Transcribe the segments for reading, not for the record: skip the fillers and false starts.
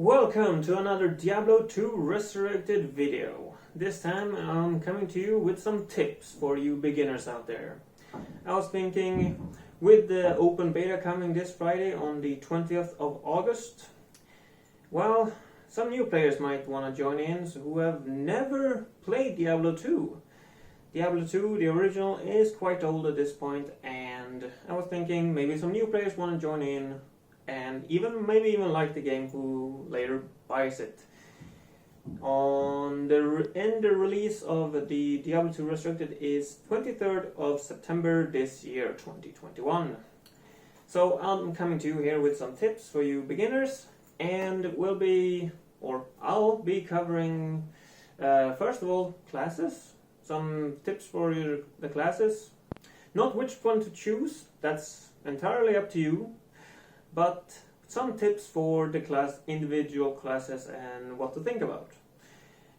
Welcome to another Diablo 2 Resurrected video. This time I'm coming to you with some tips for you beginners out there. I was thinking, with the open beta coming this Friday on the 20th of August, well, some new players might want to join in who have never played Diablo 2. Diablo 2, the original, is quite old at this point, and I was thinking maybe some new players want to join in and maybe even like the game who later buys it. In the release of the Diablo 2 Resurrected is 23rd of September this year, 2021. So I'm coming to you here with some tips for you beginners, and I'll be covering first of all classes, some tips for the classes. Not which one to choose, that's entirely up to you, but some tips for the individual classes and what to think about.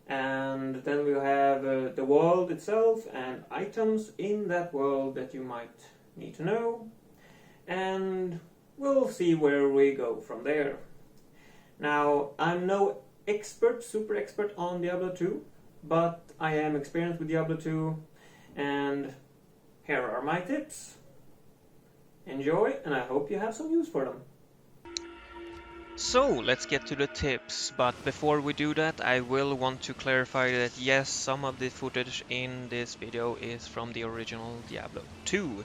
And then we'll have the world itself and items in that world that you might need to know, and we'll see where we go from there. Now, I'm no super expert on Diablo 2, but I am experienced with Diablo 2, and here are my tips. Enjoy, and I hope you have some use for them. So let's get to the tips, but before we do that I will want to clarify that yes, some of the footage in this video is from the original Diablo 2,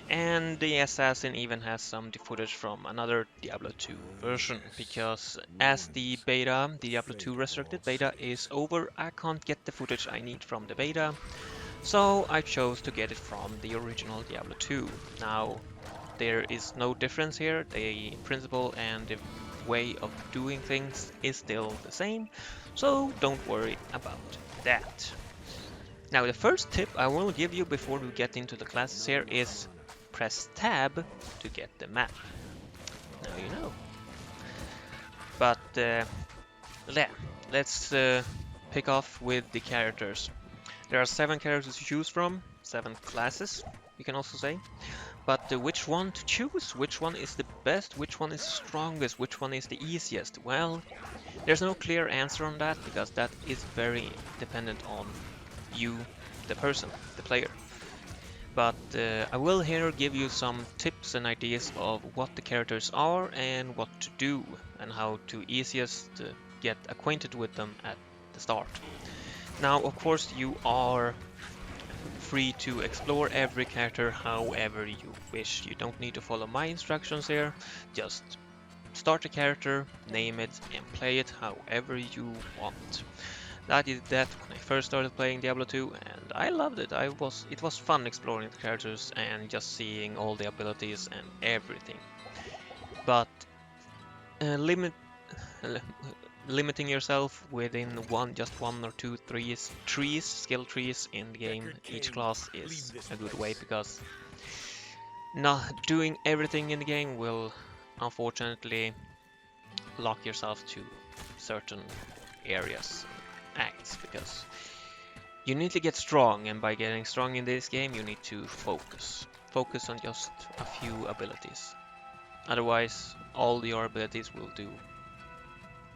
and the assassin even has some footage from another Diablo 2 version, because as the Diablo 2 Resurrected beta is over, I can't get the footage I need from the beta, so I chose to get it from the original Diablo 2. Now, there is no difference here, the principle and the way of doing things is still the same, so don't worry about that. Now, the first tip I will give you before we get into the classes here is press tab to get the map. Now you know. But let's pick off with the characters. There are 7 characters to choose from, 7 classes, you can also say. But which one to choose? Which one is the best? Which one is the strongest? Which one is the easiest? Well, there's no clear answer on that, because that is very dependent on you, the person, the player. But I will here give you some tips and ideas of what the characters are and what to do, and how to easiest get acquainted with them at the start. Now, of course, you are free to explore every character however you wish. You don't need to follow my instructions here, just start a character, name it, and play it however you want. I did that when I first started playing Diablo 2, and I loved it. It was fun exploring the characters and just seeing all the abilities and everything. But limiting yourself within just one or two skill trees in the game, each class, is a good way, because not doing everything in the game will unfortunately lock yourself to certain areas, acts, because you need to get strong, and by getting strong in this game you need to focus on just a few abilities. Otherwise all your abilities will do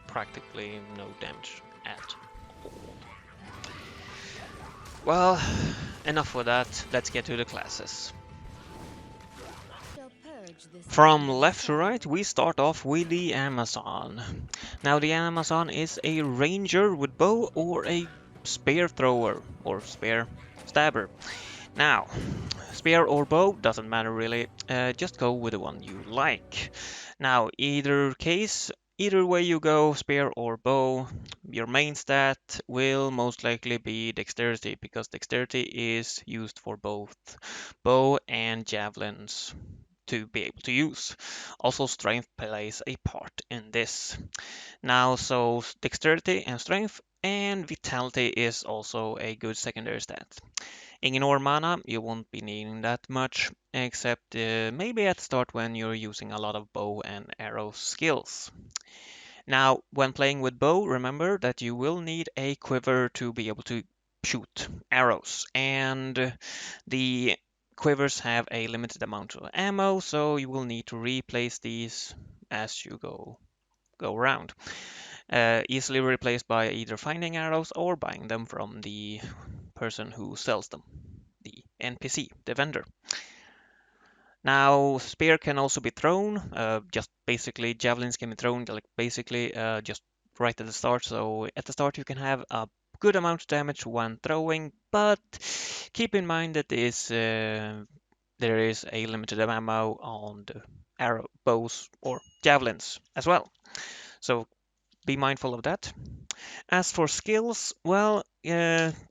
practically no damage at all. Well, enough for that, let's get to the classes. From left to right, we start off with the Amazon. Now, the Amazon is a ranger with bow or a spear thrower or spear stabber. Now, spear or bow doesn't matter really, just go with the one you like. Now, either way you go, spear or bow, your main stat will most likely be dexterity, because dexterity is used for both bow and javelins to be able to use. Also, strength plays a part in this. Now, so dexterity and strength, and vitality is also a good secondary stat. Ignore mana, you won't be needing that much, except maybe at the start when you're using a lot of bow and arrow skills. Now, when playing with bow, remember that you will need a quiver to be able to shoot arrows, and the quivers have a limited amount of ammo, so you will need to replace these as you go go around. Easily replaced by either finding arrows or buying them from the person who sells them, the NPC, the vendor. Now, spear can also be thrown. Just basically, javelins can be thrown, like basically just right at the start. So at the start, you can have a good amount of damage when throwing, but keep in mind that there is a limited ammo on the arrow, bows, or javelins as well. So be mindful of that. As for skills, well,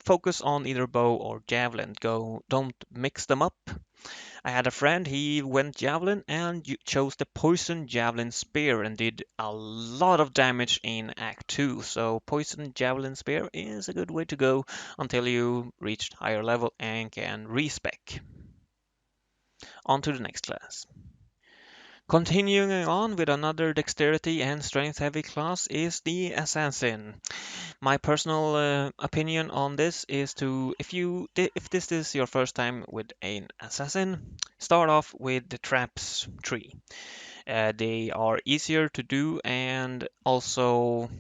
focus on either bow or javelin. Don't mix them up. I had a friend, he went javelin and chose the poison javelin spear and did a lot of damage in Act 2. So poison javelin spear is a good way to go until you reach higher level and can respec. On to the next class. Continuing on with another dexterity and strength heavy class is the assassin. My personal opinion on this is to if this is your first time with an assassin, start off with the traps tree. They are easier to do and also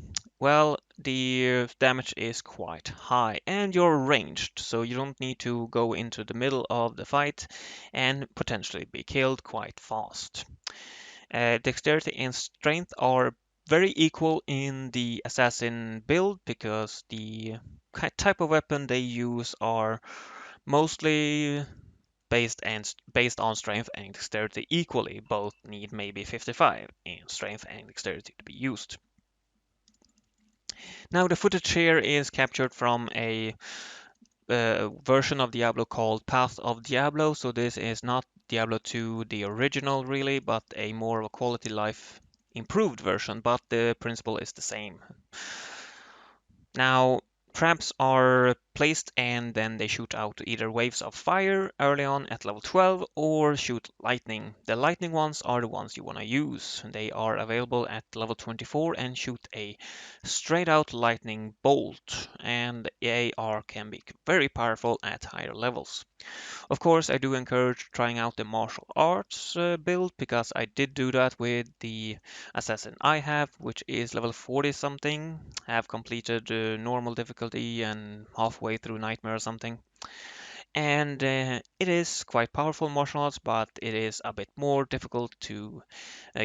well the damage is quite high and you're ranged, so you don't need to go into the middle of the fight and potentially be killed quite fast. Dexterity and strength are very equal in the assassin build because the type of weapon they use are mostly based on strength and dexterity equally. Both need maybe 55 in strength and dexterity to be used. Now the footage here is captured from a version of Diablo called Path of Diablo. So this is not Diablo 2, the original really, but a more of a quality life improved version, but the principle is the same. Now, traps are placed and then they shoot out either waves of fire early on at level 12 or shoot lightning. The lightning ones are the ones you want to use. They are available at level 24 and shoot a straight out lightning bolt, and AR can be very powerful at higher levels. Of course, I do encourage trying out the martial arts build because I did do that with the assassin I have, which is level 40 something. Have completed normal difficulty and halfway through nightmare or something. And it is quite powerful martial arts, but it is a bit more difficult to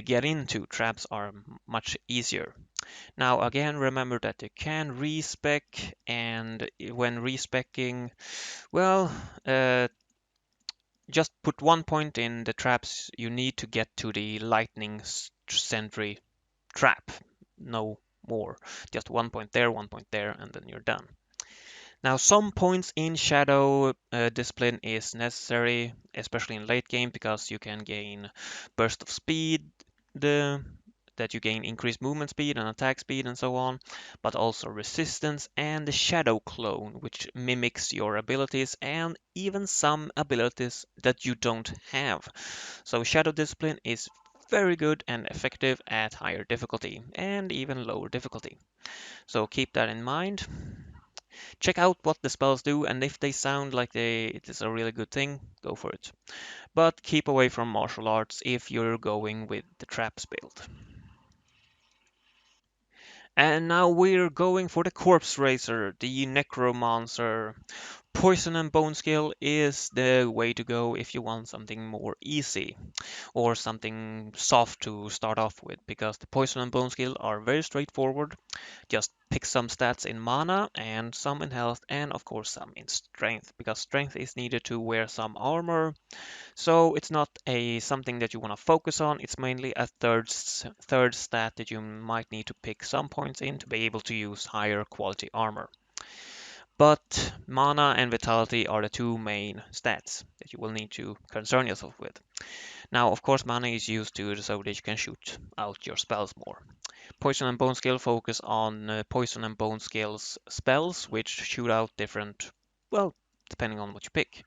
get into. Traps are much easier. Now again, remember that you can respec, and when respecing, well, just put 1 point in the traps you need to get to the lightning sentry trap. No more. Just 1 point there, 1 point there, and then you're done. Now, some points in Shadow discipline is necessary, especially in late game, because you can gain burst of speed, that you gain increased movement speed and attack speed and so on, but also resistance and the Shadow Clone, which mimics your abilities and even some abilities that you don't have. So Shadow Discipline is very good and effective at higher difficulty and even lower difficulty. So keep that in mind. Check out what the spells do, and if they sound like it is a really good thing, go for it. But keep away from martial arts if you're going with the traps build. And now we're going for the Corpse Racer, the Necromancer. Poison and Bone Skill is the way to go if you want something more easy or something soft to start off with, because the Poison and Bone Skill are very straightforward. Just pick some stats in mana and some in health and of course some in strength, because strength is needed to wear some armor. So it's not something that you want to focus on. It's mainly a third stat that you might need to pick some points in to be able to use higher quality armor. But mana and vitality are the two main stats that you will need to concern yourself with. Now, of course, mana is used so that you can shoot out your spells more. Poison and Bone Skill focus on Poison and Bone Skills spells, which shoot out different, well, depending on what you pick.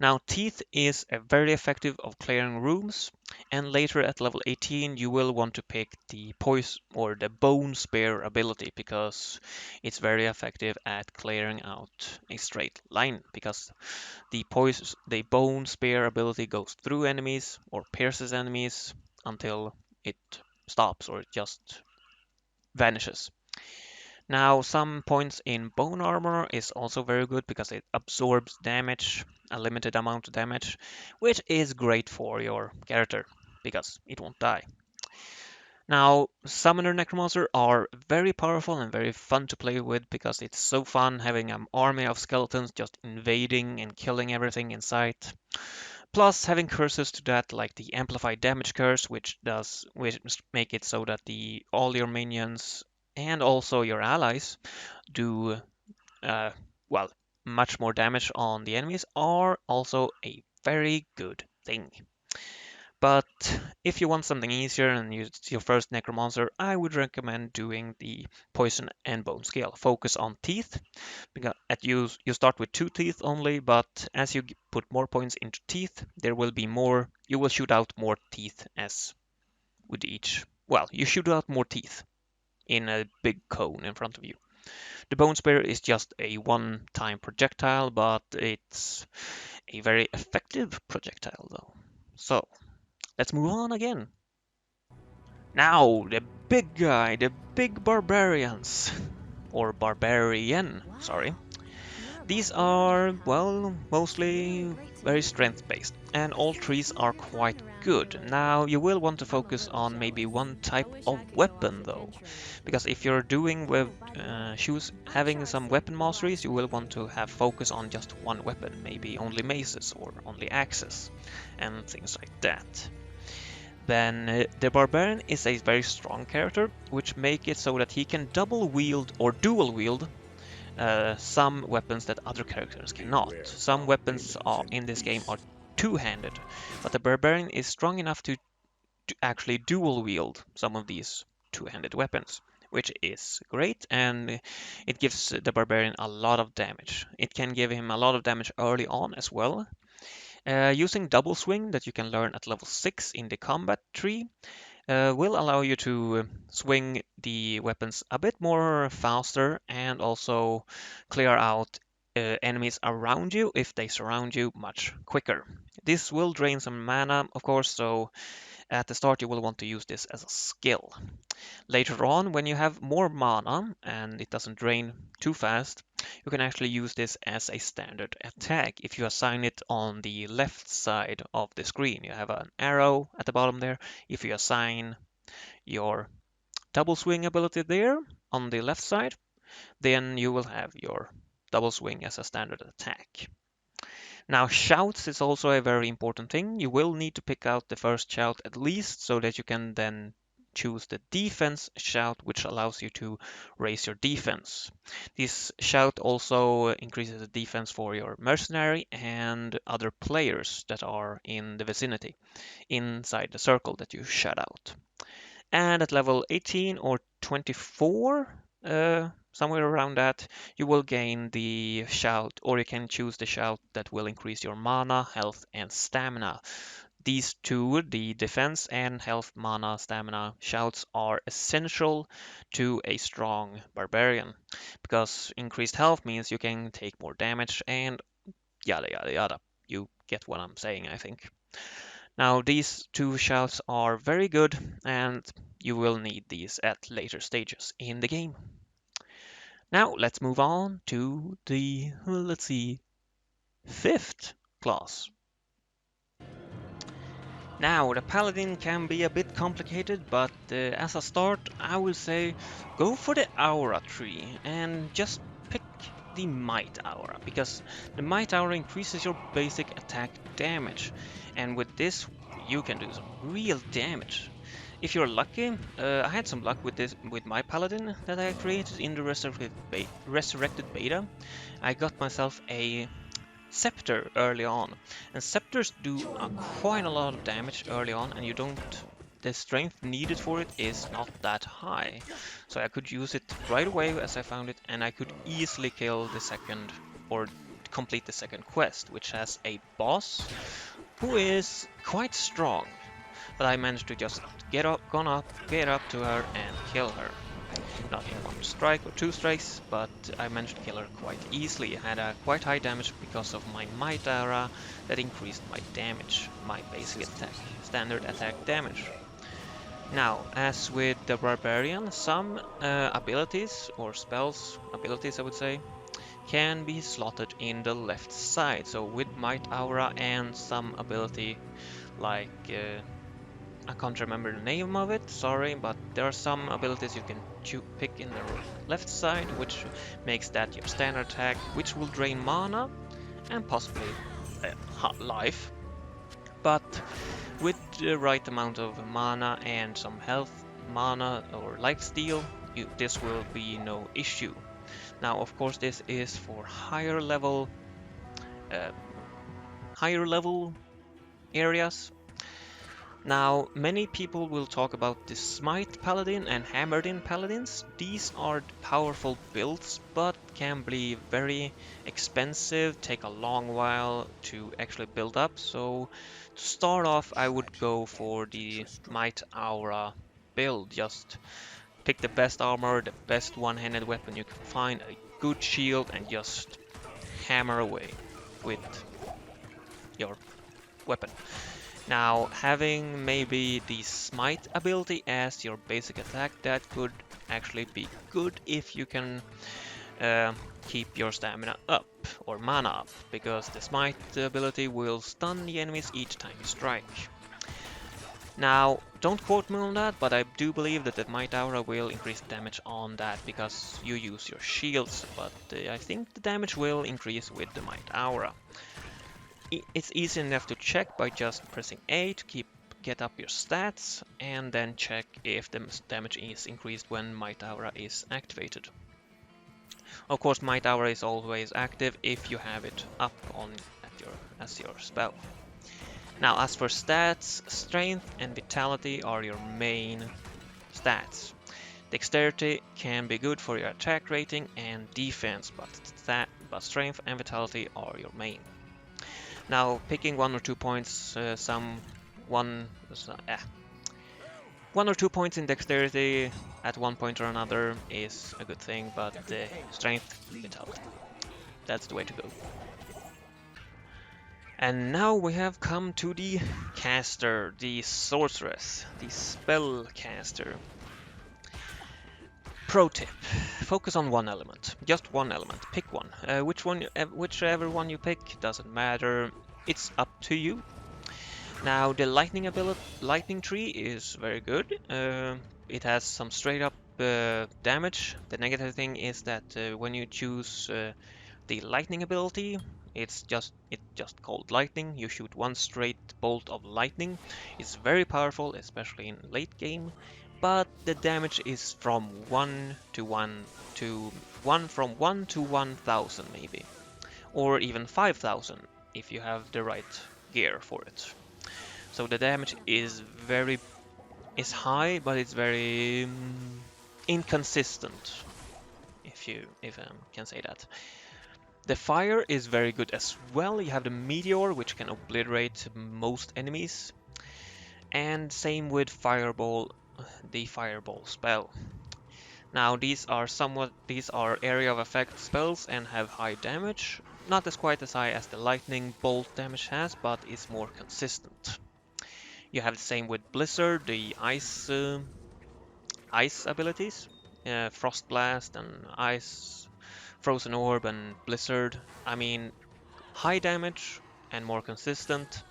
Now, Teeth is very effective of clearing rooms, and later at level 18 you will want to pick the Poison or the Bone Spear ability, because it's very effective at clearing out a straight line, because the Bone Spear ability goes through enemies or pierces enemies until it stops or it just vanishes. Now, some points in bone armor is also very good because it absorbs damage, a limited amount of damage, which is great for your character because it won't die. Now, Summoner Necromancer are very powerful and very fun to play with because it's so fun having an army of skeletons just invading and killing everything in sight. Plus, having curses to that, like the Amplified Damage curse, which make it so that all your minions and also your allies do uh, well much more damage on the enemies, are also a very good thing. But if you want something easier and it's your first Necromancer, I would recommend doing the Poison and Bone scale. Focus on teeth, because you start with 2 teeth only, but as you put more points into teeth, there will be more. You will shoot out more teeth as with each. Well, you shoot out more teeth in a big cone in front of you. The Bone Spear is just a one-time projectile, but it's a very effective projectile though. So let's move on again. Now, the big guy, the big barbarians. Or barbarian, sorry. These are, well, mostly very strength-based, and all trees are quite good. Now, you will want to focus on maybe one type of weapon, though, because if you're doing with having some weapon masteries, you will want to have focus on just one weapon, maybe only maces or only axes, and things like that. Then the Barbarian is a very strong character, which make it so that he can double wield or dual wield some weapons that other characters cannot. Some weapons in this game are two-handed, but the Barbarian is strong enough to actually dual wield some of these two-handed weapons, which is great, and it gives the Barbarian a lot of damage. It can give him a lot of damage early on as well. Using double swing that you can learn at level 6 in the combat tree will allow you to swing the weapons a bit more faster and also clear out enemies around you if they surround you much quicker. This will drain some mana, of course, so at the start you will want to use this as a skill. Later on, when you have more mana and it doesn't drain too fast, you can actually use this as a standard attack. If you assign it on the left side of the screen, you have an arrow at the bottom there. If you assign your double swing ability there on the left side, then you will have your double swing as a standard attack. Now, shouts is also a very important thing. You will need to pick out the first shout at least so that you can then choose the defense shout, which allows you to raise your defense. This shout also increases the defense for your mercenary and other players that are in the vicinity, inside the circle that you shout out. And at level 18 or 24, somewhere around that, you will gain the shout, or you can choose the shout that will increase your mana, health, and stamina. These two, the defense and health, mana, stamina shouts, are essential to a strong barbarian, because increased health means you can take more damage and yada yada yada. You get what I'm saying, I think. Now, these two shouts are very good, and you will need these at later stages in the game. Now, let's move on to the, let's see, 5th class. Now, the Paladin can be a bit complicated, but as a start, I would say go for the Aura tree and just pick the Might Aura, because the Might Aura increases your basic attack damage, and with this you can do some real damage. If you're lucky, I had some luck with this with my Paladin that I created in the Resurrected beta. I got myself a Scepter early on, and Scepters do quite a lot of damage early on, and the strength needed for it is not that high. So I could use it right away as I found it, and I could easily kill the second, or complete the second quest, which has a boss who is quite strong. But I managed to just get up to her and kill her. Not in one strike or two strikes, but I managed to kill her quite easily. I had a quite high damage because of my Might Aura that increased my damage, my basic attack, standard attack damage. Now, as with the Barbarian, some abilities, or spells, abilities I would say, can be slotted in the left side. So with Might Aura and some ability like, I can't remember the name of it, sorry, but there are some abilities you can pick in the left side, which makes that your standard attack, which will drain mana and possibly life. But with the right amount of mana and some health, mana or life steal, this will be no issue. Now, of course, this is for uh, higher level areas. Now, many people will talk about the Smite Paladin and Hammered in Paladins. These are powerful builds, but can be very expensive, take a long while to actually build up. So, to start off, I would go for the Might Aura build. Just pick the best armor, the best one-handed weapon you can find, a good shield, and just hammer away with your weapon. Now, having maybe the Smite ability as your basic attack, that could actually be good if you can uh, keep your stamina up, or mana up, because the Smite ability will stun the enemies each time you strike. Now, don't quote me on that, but I do believe that the Might Aura will increase damage on that because you use your shields, but I think the damage will increase with the Might Aura. It's easy enough to check by just pressing A to get up your stats, and then check if the damage is increased when Might Aura is activated. Of course, Might Aura is always active if you have it up on as your spell. Now, as for stats, strength and vitality are your main stats. Dexterity can be good for your attack rating and defense, but strength and vitality are your main. Now, picking 1 or 2 points, one or 2 points in dexterity at one point or another is a good thing, but strength, vitality, that's the way to go. And now we have come to the caster, the sorceress, the spellcaster. Pro tip: focus on one element, just one element. Pick one. Whichever one you pick doesn't matter. It's up to you. Now the lightning tree is very good. It has some straight up damage. The negative thing is that when you choose the lightning ability, it's just called lightning. You shoot one straight bolt of lightning. It's very powerful, especially in late game. But the damage is from 1 to 1 to 1 from 1 to 1000 maybe, or even 5000 if you have the right gear for it. So the damage is high, but it's very inconsistent, if I can say that. The fire is very good as well. You have the meteor, which can obliterate most enemies, and same with fireball, the fireball spell. Now these are area of effect spells and have high damage, not as quite as high as the lightning bolt damage has, but is more consistent. You have the same with Blizzard, the ice abilities, Frost Blast and Ice, Frozen Orb and Blizzard. I mean, high damage and more consistent,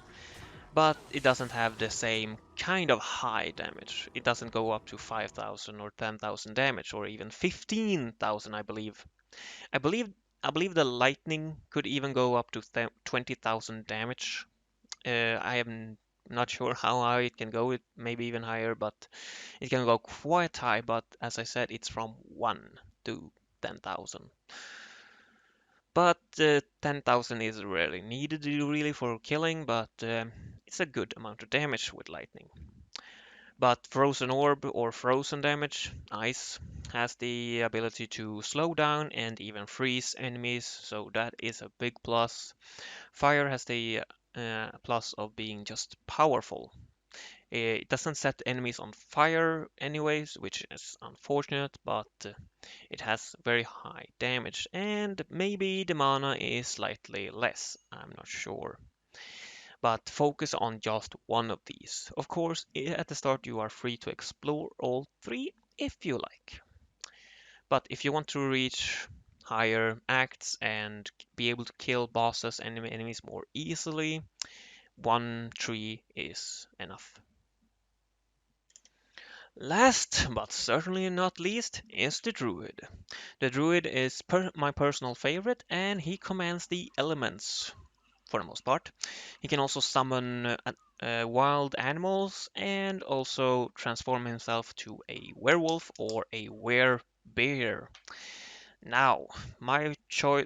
but it doesn't have the same kind of high damage. It doesn't go up to 5000 or 10,000 damage, or even 15,000, I believe. I believe I believe the lightning could even go up to 20,000 damage. I am not sure how high it can go, maybe even higher, but it can go quite high, but as I said, it's from 1 to 10,000. But 10,000 is rarely needed really for killing, but it's a good amount of damage with lightning. But Frozen Orb or Frozen damage, Ice, has the ability to slow down and even freeze enemies, so that is a big plus. Fire has the plus of being just powerful. It doesn't set enemies on fire anyways, which is unfortunate, but it has very high damage, and maybe the mana is slightly less, I'm not sure. but focus on just one of these. Of course, at the start you are free to explore all three if you like. But if you want to reach higher acts and be able to kill bosses and enemies more easily, one tree is enough. Last, but certainly not least, is the Druid. The Druid is my personal favorite, and he commands the elements for the most part. He can also summon wild animals and also transform himself to a werewolf or a werebear. Now, my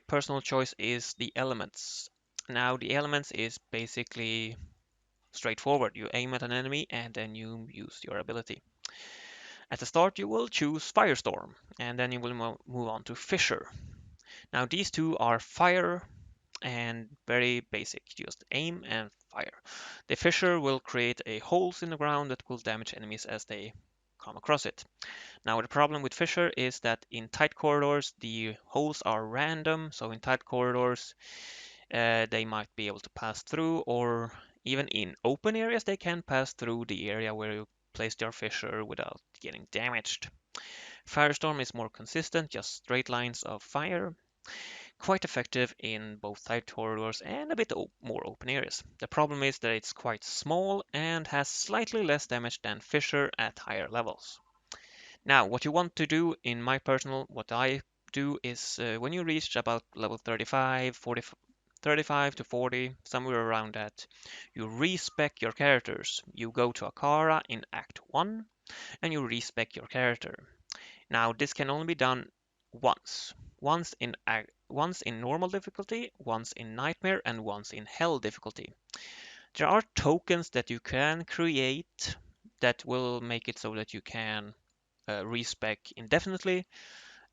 personal choice is the elements. Now, the elements is basically straightforward. You aim at an enemy and then you use your ability. At the start, you will choose Firestorm, and then you will move on to Fissure. Now, these two are fire and very basic. Just aim and fire. The Fissure will create a holes in the ground that will damage enemies as they come across it. Now, the problem with Fissure is that in tight corridors, the holes are random. So in tight corridors, they might be able to pass through, or even in open areas, they can pass through the area where you placed your Fissure without getting damaged. Firestorm is more consistent, just straight lines of fire. Quite effective in both tight corridors and a bit more open areas. The problem is that it's quite small and has slightly less damage than Fissure at higher levels. Now, what you want to do, in my personal, what I do is when you reach about level 35, 40, 35 to 40, somewhere around that, you respec your characters. You go to Akara in Act 1 and you respec your character. Now, this can only be done once. Once in normal difficulty, once in nightmare, and once in hell difficulty. There are tokens that you can create that will make it so that you can respec indefinitely,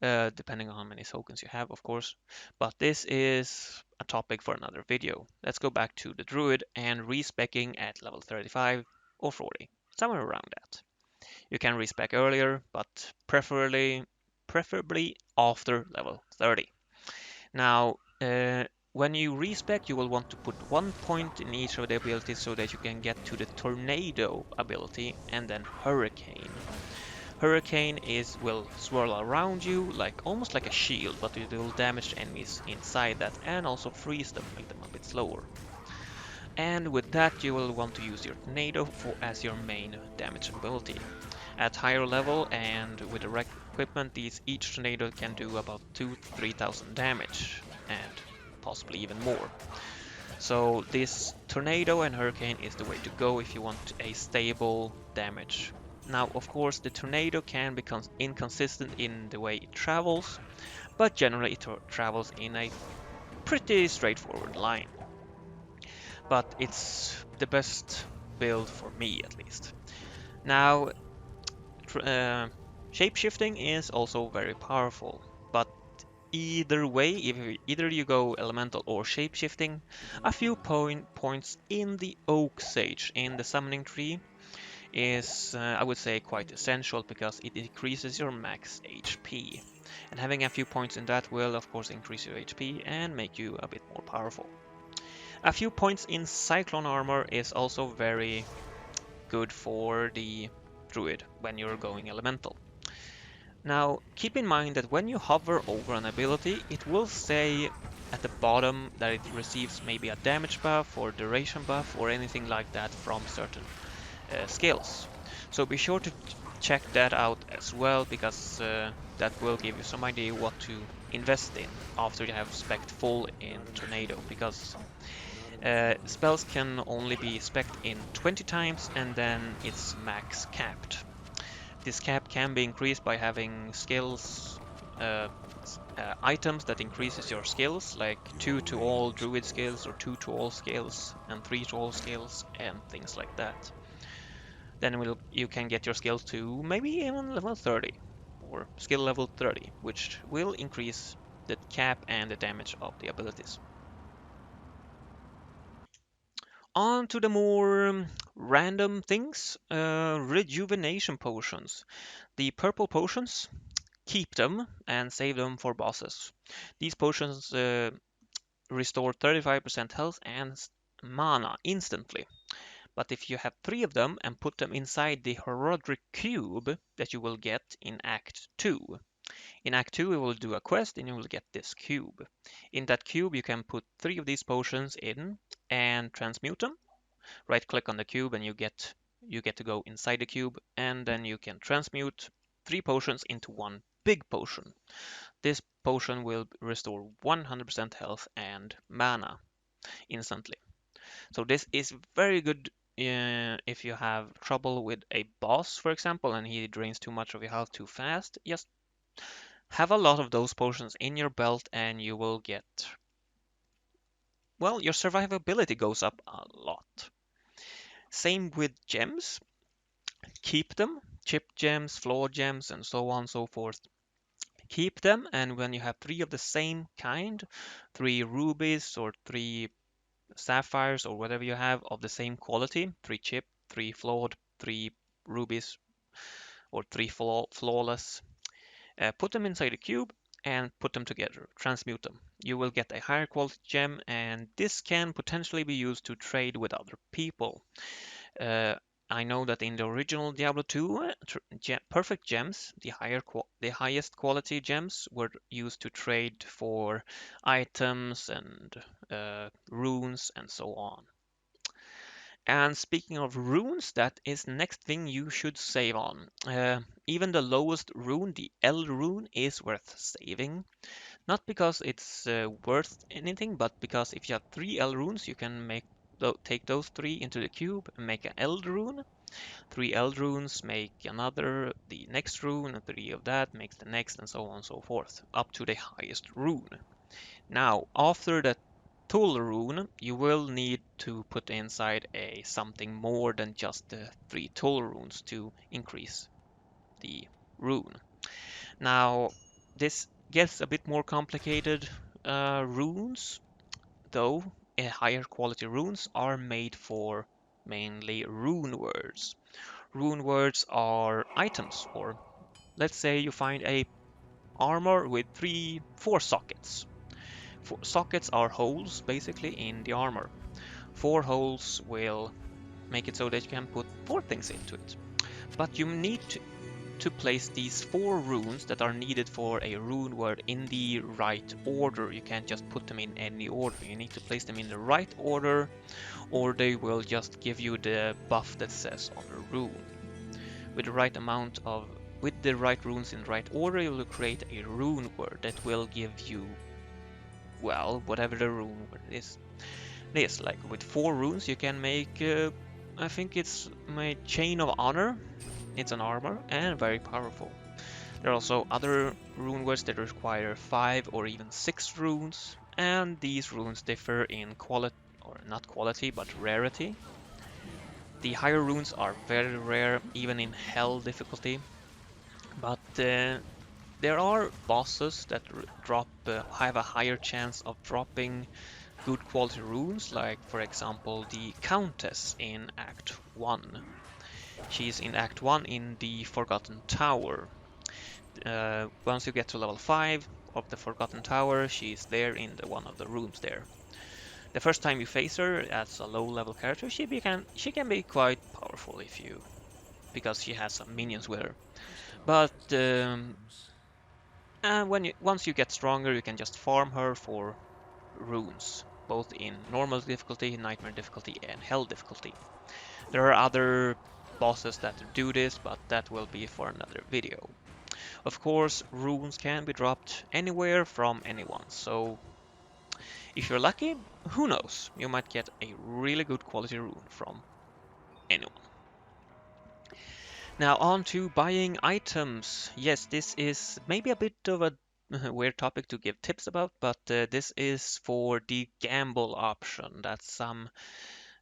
depending on how many tokens you have, of course. But this is a topic for another video. Let's go back to the Druid and respecing at level 35 or 40, somewhere around that. You can respec earlier, but preferably after level 30. Now, when you respec, you will want to put 1 point in each of the abilities so that you can get to the Tornado ability and then Hurricane. Hurricane will swirl around you almost like a shield, but it will damage enemies inside that and also freeze them, make them a bit slower. And with that, you will want to use your Tornado as your main damage ability. At higher level and with the right equipment, each tornado can do about 2,000 to 3,000 damage, and possibly even more. So this tornado and hurricane is the way to go if you want a stable damage. Now, of course, the tornado can be inconsistent in the way it travels, but generally it travels in a pretty straightforward line. But it's the best build for me, at least. Now, shapeshifting is also very powerful, but either way, if either you go elemental or shapeshifting, a few points in the oak sage in the summoning tree is, I would say, quite essential because it increases your max HP. And having a few points in that will, of course, increase your HP and make you a bit more powerful. A few points in cyclone armor is also very good for the druid when you're going elemental. Now, keep in mind that when you hover over an ability, it will say at the bottom that it receives maybe a damage buff or duration buff or anything like that from certain skills. So be sure to check that out as well, because that will give you some idea what to invest in after you have spec'd full in Tornado, because spells can only be spec'd in 20 times and then it's max capped. This cap can be increased by having skills, items that increases your skills, like 2 to all druid skills or 2 to all skills and 3 to all skills and things like that. Then you can get your skills to maybe even level 30 or skill level 30, which will increase the cap and the damage of the abilities. On to the more random things, rejuvenation potions. The purple potions, keep them and save them for bosses. These potions restore 35% health and mana instantly. But if you have 3 of them and put them inside the Horadric cube that you will get in Act 2. In Act 2 you will do a quest and you will get this cube. In that cube you can put 3 of these potions in and transmute them. Right click on the cube and you get to go inside the cube, and then you can transmute 3 potions into one big potion. This potion will restore 100% health and mana instantly. So this is very good if you have trouble with a boss, for example, and he drains too much of your health too fast. Just have a lot of those potions in your belt and you will get, well, your survivability goes up a lot. Same with gems. Keep them. Chip gems, floor gems, and so on and so forth. Keep them, and when you have 3 of the same kind, 3 rubies or 3 sapphires or whatever you have of the same quality, 3 chip, 3 flawed, 3 rubies, or 3 flawless, put them inside a cube and put them together, transmute them. You will get a higher quality gem, and this can potentially be used to trade with other people. I know that in the original Diablo 2, perfect gems, the highest quality gems, were used to trade for items and runes and so on. And speaking of runes, that is next thing you should save on. Even the lowest rune, the L rune, is worth saving. Not because it's worth anything, but because if you have 3 L runes, you can take those 3 into the cube and make an L rune. 3 L runes make another, the next rune, and 3 of that makes the next, and so on and so forth, up to the highest rune. Now, after the Tull rune, you will need to put inside something more than just the 3 Tull runes to increase the rune. Now, this gets a bit more complicated. Runes, though, higher quality runes are made for mainly Runewords. Runewords are items, or let's say you find a armor with 4 sockets. Sockets are holes, basically, in the armor. 4 holes will make it so that you can put 4 things into it. But you need to place these 4 runes that are needed for a rune word in the right order. You can't just put them in any order. You need to place them in the right order, or they will just give you the buff that says on the rune. With the right runes in the right order, you will create a rune word that will give you, well, whatever the rune word is. This, like with 4 runes, you can make, I think it's my Chain of Honor. It's an armor and very powerful. There are also other rune words that require 5 or even 6 runes, and these runes differ in quality, or not quality, but rarity. The higher runes are very rare, even in Hell difficulty, but there are bosses that have a higher chance of dropping good quality runes, like for example the Countess in Act 1. She's in Act 1 in the Forgotten Tower. Once you get to level 5 of the Forgotten Tower, she's there in one of the rooms there. The first time you face her as a low level character, she can be quite powerful because she has some minions with her. But once you get stronger, you can just farm her for runes, both in normal difficulty, nightmare difficulty, and hell difficulty. There are other bosses that do this, but that will be for another video. Of course, runes can be dropped anywhere from anyone, so if you're lucky, who knows, you might get a really good quality rune from anyone. Now on to buying items. Yes, this is maybe a bit of a weird topic to give tips about, but this is for the gamble option that some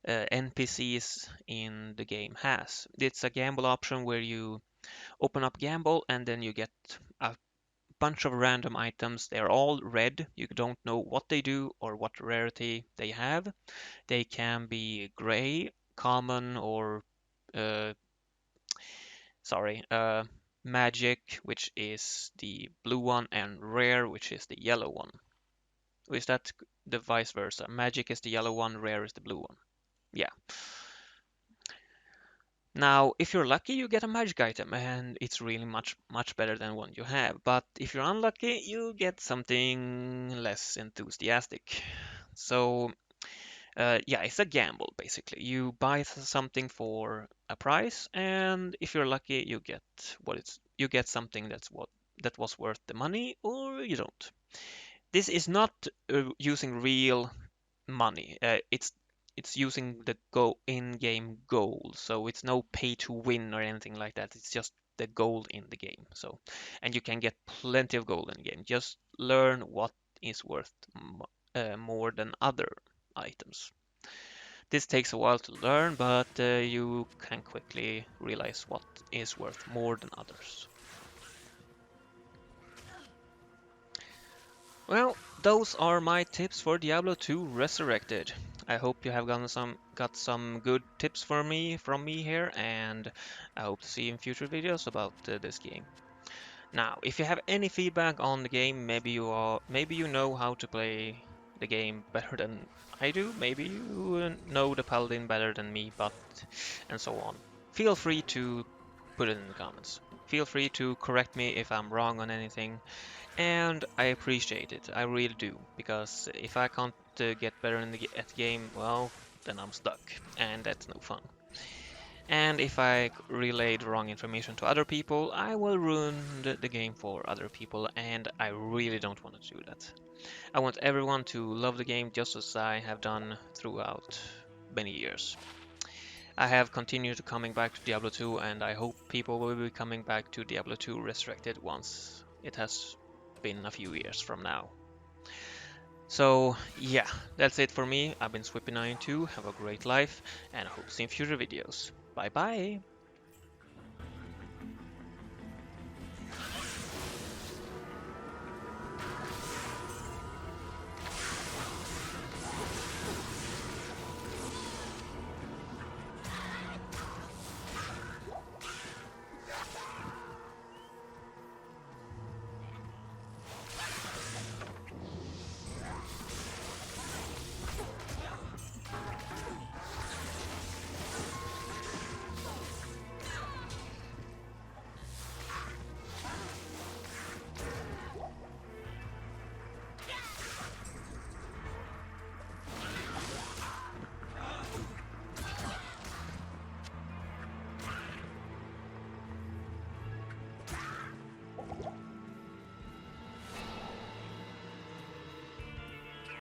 NPCs in the game has. It's a gamble option where you open up gamble and then you get a bunch of random items. They're all red. You don't know what they do or what rarity they have. They can be gray, common, or uh, magic, which is the blue one, and rare, which is the yellow one. Is that the vice versa. Magic is the yellow one, rare is the blue one. Yeah. Now, if you're lucky, you get a magic item, and it's really much better than one you have. But if you're unlucky, you get something less enthusiastic. So, yeah, it's a gamble basically. You buy something for a price, and if you're lucky, you get you get something that was worth the money, or you don't. This is not using real money. It's using the go in-game gold, so it's no pay to win or anything like that. It's just the gold in the game. So, and you can get plenty of gold in the game. Just learn what is worth more than other items. This takes a while to learn, but you can quickly realize what is worth more than others. Well, those are my tips for Diablo 2 Resurrected. I hope you have got some good tips from me here, and I hope to see you in future videos about this game. Now, if you have any feedback on the game, maybe you know how to play the game better than I do. Maybe you know the Paladin better than me, and so on. Feel free to put it in the comments. Feel free to correct me if I'm wrong on anything. And I appreciate it, I really do, because if I can't get better at the game, well, then I'm stuck, and that's no fun. And if I relay the wrong information to other people, I will ruin the game for other people, and I really don't want to do that. I want everyone to love the game just as I have done throughout many years. I have continued coming back to Diablo 2, and I hope people will be coming back to Diablo 2 Resurrected once it has been a few years from now. So yeah, that's it for me. I've been Swippy92. Have a great life, and I hope to see you in future videos. Bye bye!